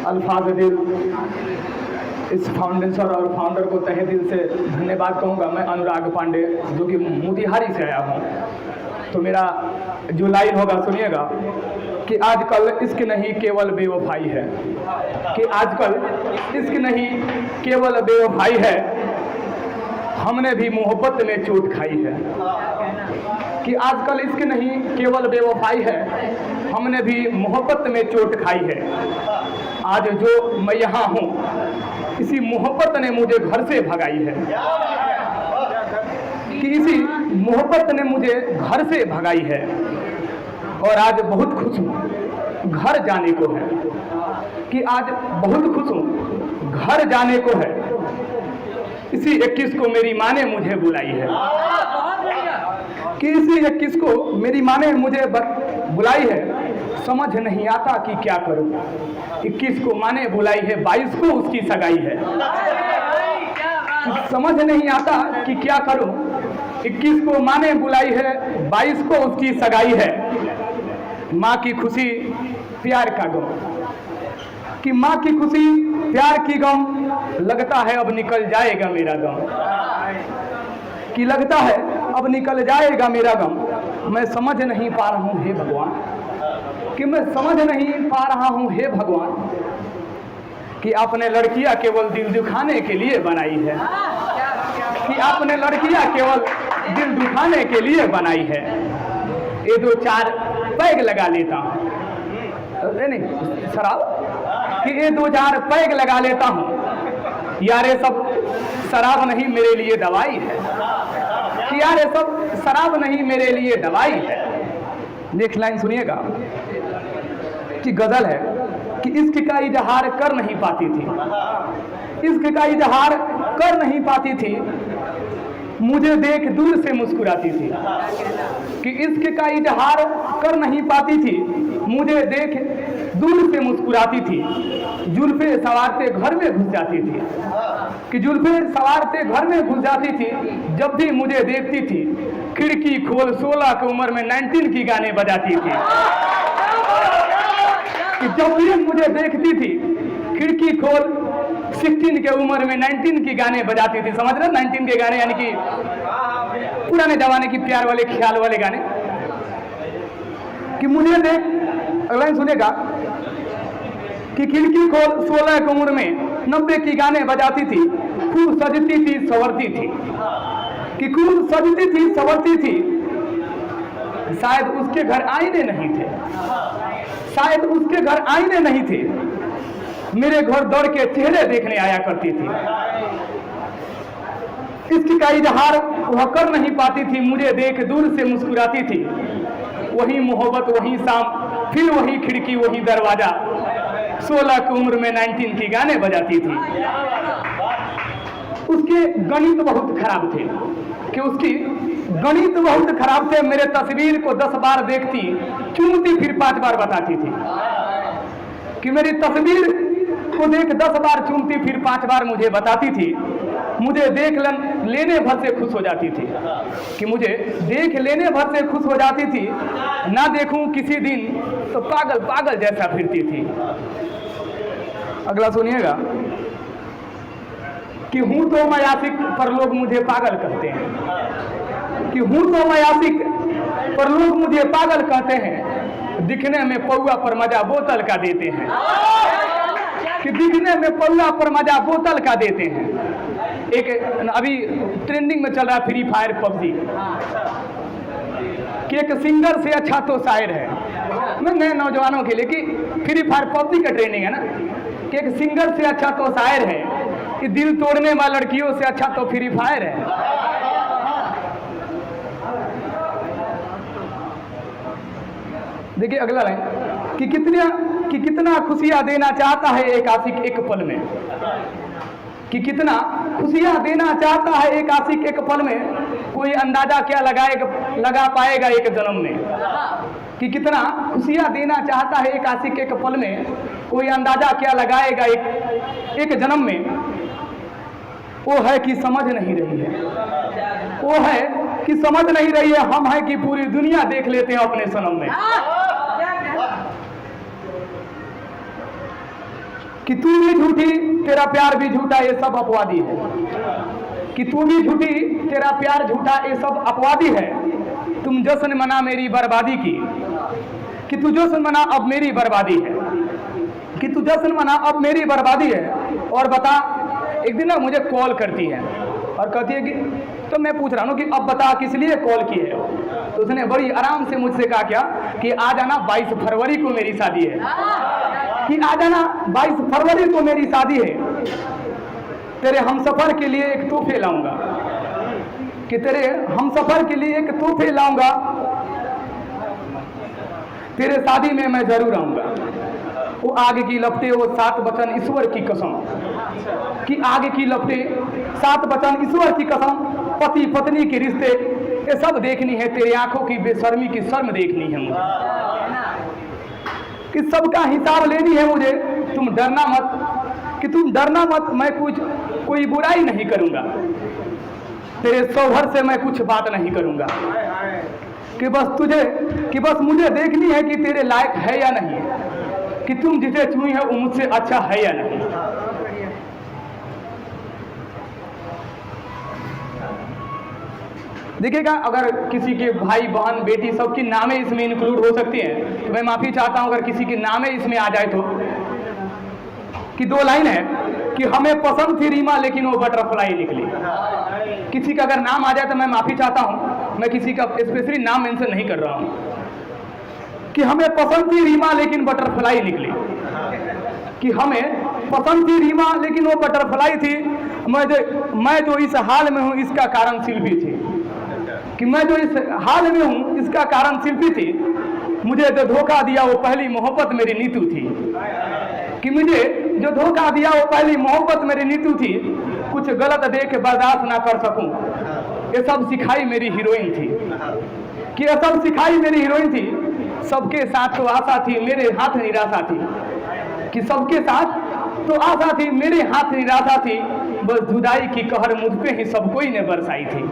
अल्फाज दिल इस फाउंडेशन और फाउंडर को तहे दिल से धन्यवाद कहूँगा। मैं अनुराग पांडे जो कि मोतिहारी से आया हूँ। तो मेरा जो लाइन होगा सुनिएगा कि आजकल इश्क नहीं केवल बेवफाई है, कि आजकल इश्क नहीं केवल बेवफाई है, हमने भी मोहब्बत में चोट खाई है। कि आजकल इश्क नहीं केवल बेवफाई है, हमने भी मोहब्बत में चोट खाई है। आज जो मैं यहाँ हूँ इसी मोहब्बत ने मुझे घर से भगाई है, कि इसी मोहब्बत ने मुझे घर से भगाई है। और आज बहुत खुश हूँ घर जाने को है, कि आज बहुत खुश हूँ घर जाने को है। इसी 21 को मेरी माँ ने मुझे बुलाई है, कि इसी 21 को मेरी माँ ने मुझे बुलाई है। समझ नहीं आता कि क्या करूं। 21 को माँ ने बुलाई है, 22 को उसकी सगाई है। समझ नहीं आता कि क्या करूं। 21 को माँ ने बुलाई है, 22 को उसकी सगाई है। माँ की खुशी प्यार का गम, कि माँ की खुशी प्यार की गम, लगता है अब निकल जाएगा मेरा गम, कि लगता है अब निकल जाएगा मेरा गम। मैं समझ नहीं पा रहा हूँ हे भगवान, कि मैं समझ नहीं पा रहा हूँ हे भगवान, कि आपने लड़कियां केवल दिल दुखाने के लिए बनाई है, कि आपने लड़कियां केवल दिल दुखाने के लिए बनाई है। ये 2-4 पैग लगा लेता हूँ, नहीं शराब, कि ये 2-4 पैग लगा लेता हूँ यार, ये सब शराब नहीं मेरे लिए दवाई है, कि यार ये सब शराब नहीं मेरे लिए दवाई है। नेक्स्ट लाइन सुनिएगा कि गजल है कि इश्क का इजहार कर नहीं पाती थी, इश्क का इजहार कर नहीं पाती थी, मुझे देख दूर से मुस्कुराती थी। कि इश्क का इजहार कर नहीं पाती थी, मुझे देख दूर से मुस्कुराती थी। जुल्फे सवारते घर में घुस जाती थी, कि जुल्फे सवारते घर में घुस जाती थी। जब भी मुझे देखती थी खिड़की खोल 16 की उम्र में 19 की गाने बजाती थी। कि जब भी मुझे देखती थी खिड़की खोल 16 के उम्र में 19 की गाने बजाती थी। समझ रहे 19 के गाने, यानी कि पुराने जमाने की प्यार वाले ख्याल वाले गाने। कि मुझे देख, अगला सुनेगा कि खिड़की खोल 16 की उम्र में 90 की गाने बजाती थी, खूब सजती थी संवरती थी। कि खूब सजती थी संवरती थी, शायद उसके घर आईने नहीं थे, शायद उसके घर आईने नहीं थे, मेरे घर दौड़ के चेहरे देखने आया करती थी। इसकी का इजहार वह कर नहीं पाती थी, मुझे देख दूर से मुस्कुराती थी। वही मोहब्बत वही शाम, फिर वही खिड़की वही दरवाजा, 16 की उम्र में 19 की गाने बजाती थी। उसके गणित बहुत खराब थे, कि उसकी गणित बहुत खराब थे। मेरे तस्वीर को 10 बार देखती, चूमती, फिर 5 बार बताती थी। कि मेरी तस्वीर को देख 10 बार चूमती, फिर 5 बार मुझे बताती थी। मुझे देख लेने भर से खुश हो जाती थी, कि मुझे देख लेने भर से खुश हो जाती थी। ना देखूं किसी दिन तो पागल पागल जैसा फिरती थी। अगला सुनिएगा कि हूं तो मैं आशिक पर लोग मुझे पागल कहते हैं, कि हूं तो मैं आशिक पर लोग मुझे पागल कहते हैं। दिखने में पौआ पर मजा बोतल का देते हैं, कि दिखने में पौआ पर मजा बोतल का देते हैं। एक अभी ट्रेंडिंग में चल रहा है फ्री फायर पबजी, कि एक सिंगर से अच्छा तो शायर है। मैं नए नौजवानों के लिए कि फ्री फायर पबजी का ट्रेंडिंग है ना, कि एक सिंगर से अच्छा तो शायर है, कि दिल तोड़ने वाली लड़कियों से अच्छा तो फ्री फायर है। देखिए अगला लाइन कि कितना खुशियां देना चाहता है एक आशिक एक पल में, कि कितना खुशियां देना चाहता है एक आशिक एक पल में, कोई अंदाजा क्या लगा पाएगा एक जन्म में। कि कितना खुशियां देना चाहता है एक आशिक एक पल में, कोई अंदाजा क्या लगाएगा एक जन्म में। वो है कि समझ नहीं रही है, वो है कि समझ नहीं रही है, हम है कि पूरी दुनिया देख लेते हैं अपने सनम में। कि तू भी झूठी तेरा प्यार भी झूठा ये सब अपवादी है, कि तू भी झूठी तेरा प्यार झूठा ये सब अपवादी है। तुम जश्न मना मेरी बर्बादी की, कि तू जश्न मना अब मेरी बर्बादी है, कि तू जश्न मना अब मेरी बर्बादी है। और बता, एक दिन ना मुझे कॉल करती है और कहती है कि, तो मैं पूछ रहा हूँ कि अब बता किस लिए कॉल की है। तो उसने बड़ी आराम से मुझसे कहा क्या कि आ जाना 22 फरवरी को मेरी शादी है, कि आ जाना 22 फरवरी को मेरी शादी है, तेरे हमसफर के लिए एक तोहफे लाऊंगा, कि तेरे हमसफर के लिए एक तोहफे लाऊंगा, तेरे शादी में मैं जरूर आऊंगा। वो आगे की लपटे वो 7 वचन ईश्वर की कसम, कि आगे की लपटे 7 वचन ईश्वर की कसम, पति पत्नी के रिश्ते ये सब देखनी है, तेरी आंखों की बेशर्मी की शर्म देखनी है मुझे, कि सबका हिसाब लेनी है मुझे। तुम डरना मत, कि तुम डरना मत, मैं कोई बुराई नहीं करूंगा, तेरे सौभर से मैं कुछ बात नहीं करूंगा, कि बस मुझे देखनी है कि तेरे लायक है या नहीं, कि तुम जिसे छुई है वो मुझसे अच्छा है या नहीं। देखिएगा, अगर किसी के भाई बहन बेटी सबकी नामें इसमें इंक्लूड हो सकती हैं, तो मैं माफ़ी चाहता हूं अगर किसी की नामें इसमें आ जाए तो। कि 2 लाइन है कि हमें पसंद थी रीमा लेकिन वो बटरफ्लाई निकली। किसी का अगर नाम आ जाए तो मैं माफ़ी चाहता हूं, मैं किसी का स्पेशली नाम मेंशन नहीं कर रहा हूं, कि हमें पसंद थी रीमा लेकिन बटरफ्लाई निकली, कि हमें पसंद थी रीमा लेकिन वो बटरफ्लाई थी। मैं जो इस हाल में हूँ इसका कारण शिल्पी थी, कि मैं जो इस हाल में हूँ इसका कारण शिल्पी थी। मुझे जो धोखा दिया वो पहली मोहब्बत मेरी नीतू थी, कि मुझे जो धोखा दिया वो पहली मोहब्बत मेरी नीतू थी। कुछ गलत देख बर्दाश्त ना कर सकूं, ये सब सिखाई मेरी हीरोइन थी, कि ये सब सिखाई मेरी हीरोइन थी। सबके साथ तो आशा थी मेरे हाथ निराशा थी, कि सबके साथ तो आशा थी मेरे हाथ निराशा थी, बस जुदाई की कहर मुझ पे ही सब कोई ने बरसाई थी।